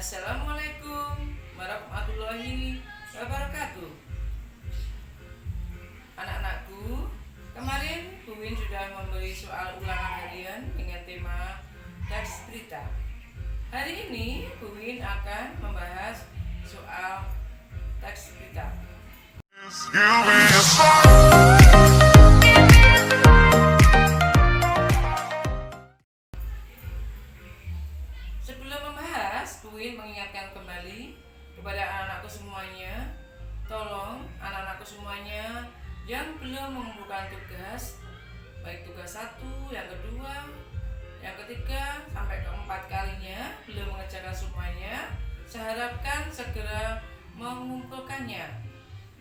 Assalamualaikum warahmatullahi wabarakatuh. Anak-anakku, kemarin Bu Win sudah memberi soal ulangan harian dengan tema teks berita. Hari ini Bu Win akan membahas soal teks berita. Sebelum membahas, Bu Win mengingatkan kembali kepada anak-anakku semuanya, tolong anak-anakku semuanya yang belum mengumpulkan tugas, baik tugas 1, yang kedua, yang ketiga, sampai keempat kalinya belum mengerjakan semuanya, saya harapkan segera mengumpulkannya,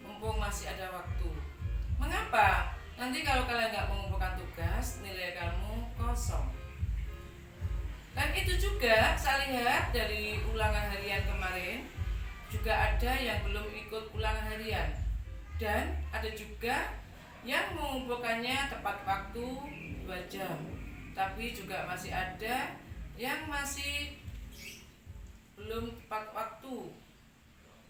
mumpung masih ada waktu. Mengapa? Nanti kalau kalian nggak mengumpulkan tugas, nilai kamu kosong. Dan itu juga saya lihat dari ulangan harian kemarin juga ada yang belum ikut ulangan harian dan ada juga yang mengumpulkannya tepat waktu 2 jam, tapi juga masih ada yang masih belum tepat waktu.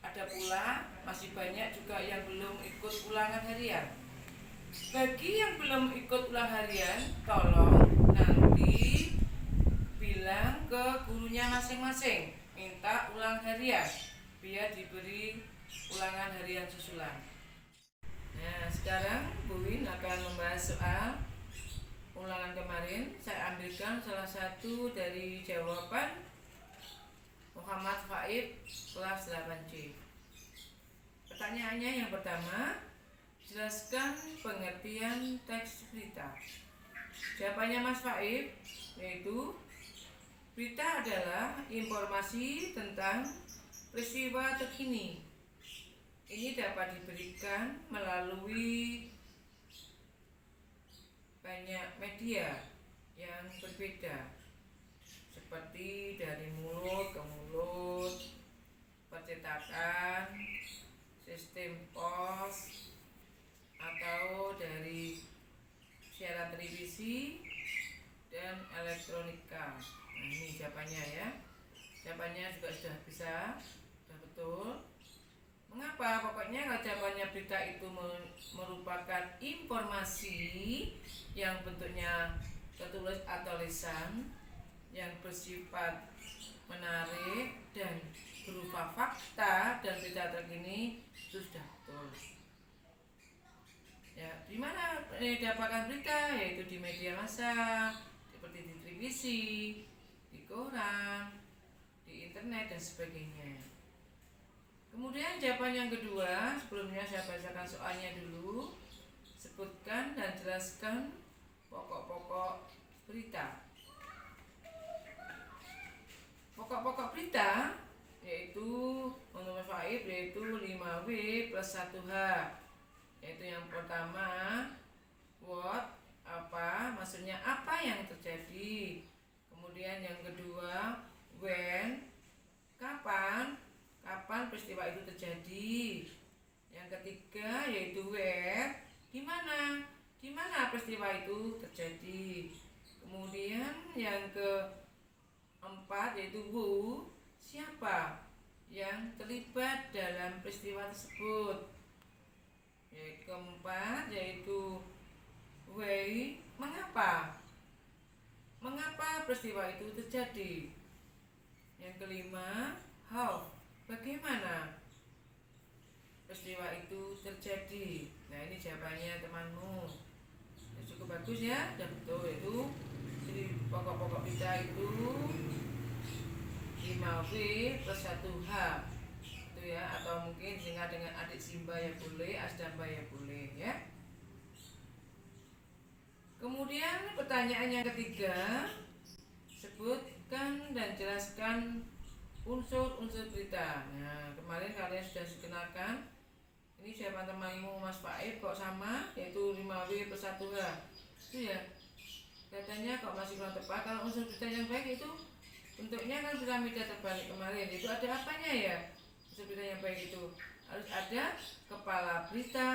Ada pula masih banyak juga yang belum ikut ulangan harian. Bagi yang belum ikut ulangan harian, tolong nanti bilang ke gurunya masing-masing, minta ulang harian biar diberi ulangan harian susulan. Nah, sekarang Bu Win akan membahas soal ulangan kemarin. Saya ambilkan salah satu dari jawaban Muhammad Faib kelas 8C. Pertanyaannya yang pertama, jelaskan pengertian teks berita. Jawabannya Mas Faib yaitu berita adalah informasi tentang peristiwa terkini. Ini dapat diberikan melalui banyak media yang berbeda, seperti dari mulut ke mulut, percetakan, sistem pos, atau dari siaran televisi dan elektronika. Nah, ini jawabannya ya. Jawabannya juga sudah bisa, sudah betul. Mengapa? Pokoknya kalau jawabannya berita itu merupakan informasi yang bentuknya tertulis atau lisan, yang bersifat menarik dan berupa fakta dan berita terkini, itu sudah betul. Ya, di mana didapatkan berita? Yaitu di media massa, seperti di televisi, di koran, di internet dan sebagainya. Kemudian jawaban yang kedua, sebelumnya saya bacakan soalnya dulu. Sebutkan dan jelaskan pokok-pokok berita. Pokok-pokok berita yaitu menurut Faib yaitu 5W plus 1H. Yaitu yang pertama, what, apa, maksudnya apa yang terjadi. Kemudian yang kedua, when, kapan peristiwa itu terjadi. Yang ketiga yaitu where, di mana peristiwa itu terjadi. Kemudian yang keempat yaitu who, siapa yang terlibat dalam peristiwa tersebut. Yang keempat yaitu why, mengapa peristiwa itu terjadi. Yang kelima, how, bagaimana peristiwa itu terjadi. Nah, ini jawabannya temanmu. Ya, cukup bagus ya, sudah betul. Itu jadi pokok-pokok berita itu 5W plus 1H itu ya, atau mungkin singkat dengan adik Simba ya boleh, Asdamba ya boleh ya. Kemudian pertanyaan yang ketiga, sebutkan dan jelaskan unsur-unsur berita. Nah, kemarin kalian sudah dikenalkan. Ini jawaban temanmu Mas Faib kok sama, yaitu 5W plus 1H. Itu ya, katanya kok masih kurang tepat. Kalau unsur berita yang baik itu bentuknya kan piramida terbalik kemarin. Itu ada apanya ya? Unsur berita yang baik itu harus ada kepala berita,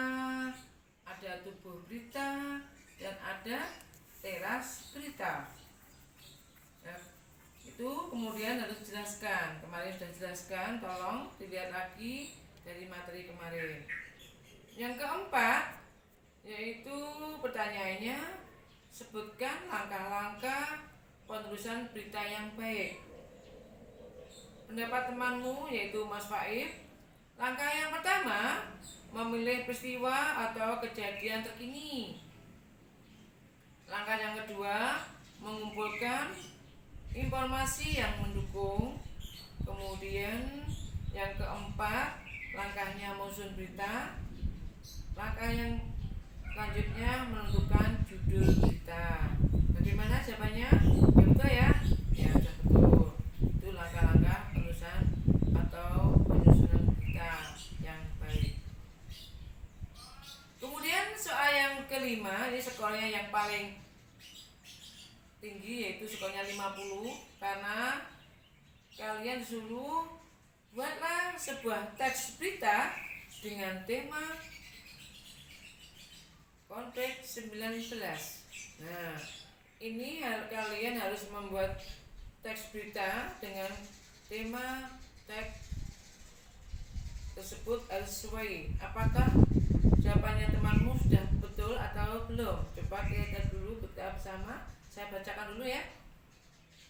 ada tubuh berita, dan ada teras berita. Ya, itu itu kemudian harus dijelaskan. Kemarin sudah dijelaskan, tolong dilihat lagi dari materi kemarin. Yang keempat, yaitu pertanyaannya, sebutkan langkah-langkah penerusan berita yang baik. Pendapat temanmu, yaitu Mas Faib. Langkah yang pertama, memilih peristiwa atau kejadian terkini. Langkah yang kedua, mengumpulkan informasi yang mendukung. Kemudian yang keempat, langkahnya menyusun berita. Langkah yang selanjutnya menentukan judul berita. Bagaimana jawabannya? Ya betul ya? Ya sudah betul. Itu langkah-langkah penulisan atau penyusunan berita yang baik. Kemudian soal yang kelima, ini skornya yang paling tinggi, yaitu skornya 50, karena kalian disuruh buatlah sebuah teks berita dengan tema konteks 19. Nah, ini kalian harus membuat teks berita dengan tema teks tersebut harus sesuai. Apakah jawabannya temanmu sudah betul atau belum? Coba kita lihat dulu kita bersama. Saya bacakan dulu ya.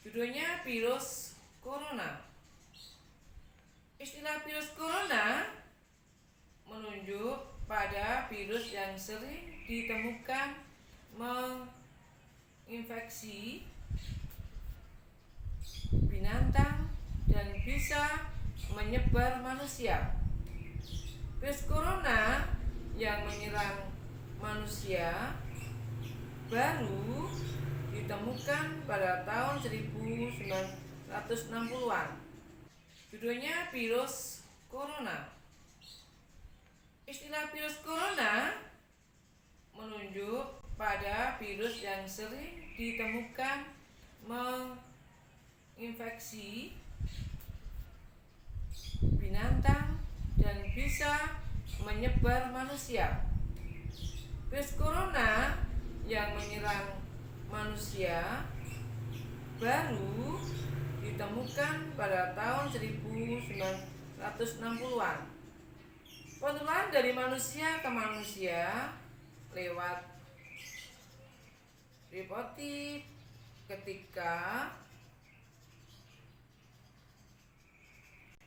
Judulnya virus corona. Istilah virus corona menunjuk pada virus yang sering ditemukan menginfeksi binatang dan bisa menyebar manusia. Virus corona yang menyerang manusia baru ditemukan pada tahun 1960-an. Judulnya virus corona. Istilah virus corona menunjuk pada virus yang sering ditemukan menginfeksi binatang dan bisa menyebar manusia. Virus corona yang menyerang manusia baru ditemukan pada tahun 1960-an. Penularan dari manusia ke manusia lewat reproduksi ketika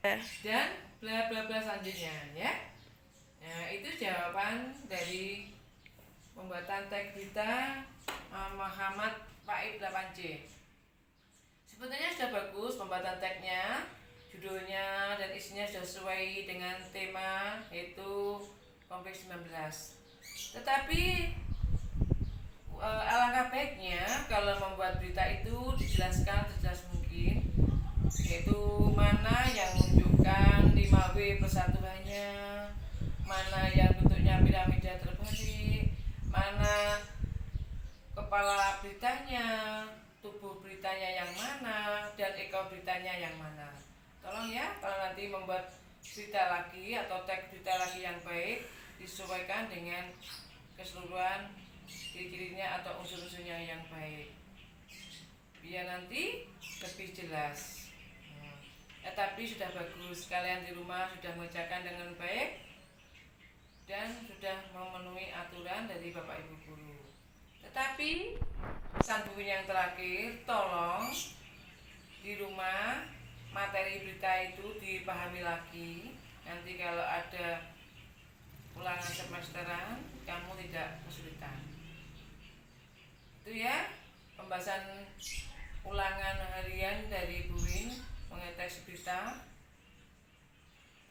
dan bla bla bla selanjutnya ya. Nah, itu jawaban dari pembuatan teks berita Muhammad Faib 8C. Sebetulnya sudah bagus pembuatan teksnya, judulnya dan isinya sudah sesuai dengan tema, yaitu kompleks 19. Tetapi alangkah baiknya kalau membuat berita itu dijelaskan sejelas mungkin, yaitu mana yang menunjukkan 5W persatuannya, mana yang bentuknya piramida terbalik, mana kepala beritanya, tubuh beritanya yang mana, dan ekor beritanya yang mana. Tolong ya, kalau nanti membuat berita lagi atau teks berita lagi yang baik, disesuaikan dengan keseluruhan ciri-cirinya atau unsur-unsurnya yang baik, biar nanti lebih jelas. Tapi sudah bagus, kalian di rumah sudah mengerjakan dengan baik dan sudah memenuhi aturan dari Bapak Ibu Guru. Tetapi pesan buku yang terakhir, tolong di rumah materi berita itu dipahami lagi. Nanti kalau ada ulangan semesteran, kamu tidak kesulitan. Itu ya, pembahasan ulangan harian dari Bu Win mengenai teks berita.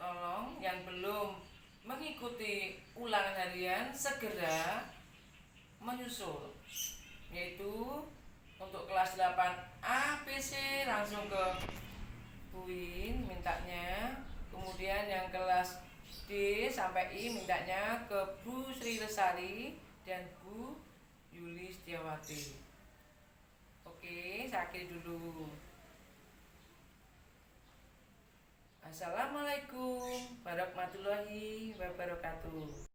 Tolong yang belum mengikuti ulangan harian segera menyusul, yaitu untuk kelas 8A BC langsung ke Bu Win mintanya, kemudian yang kelas D sampai I mintanya ke Bu Sri Lesari dan Bu Yuli Setiawati. Oke, saya akhiri dulu. Assalamualaikum warahmatullahi wabarakatuh.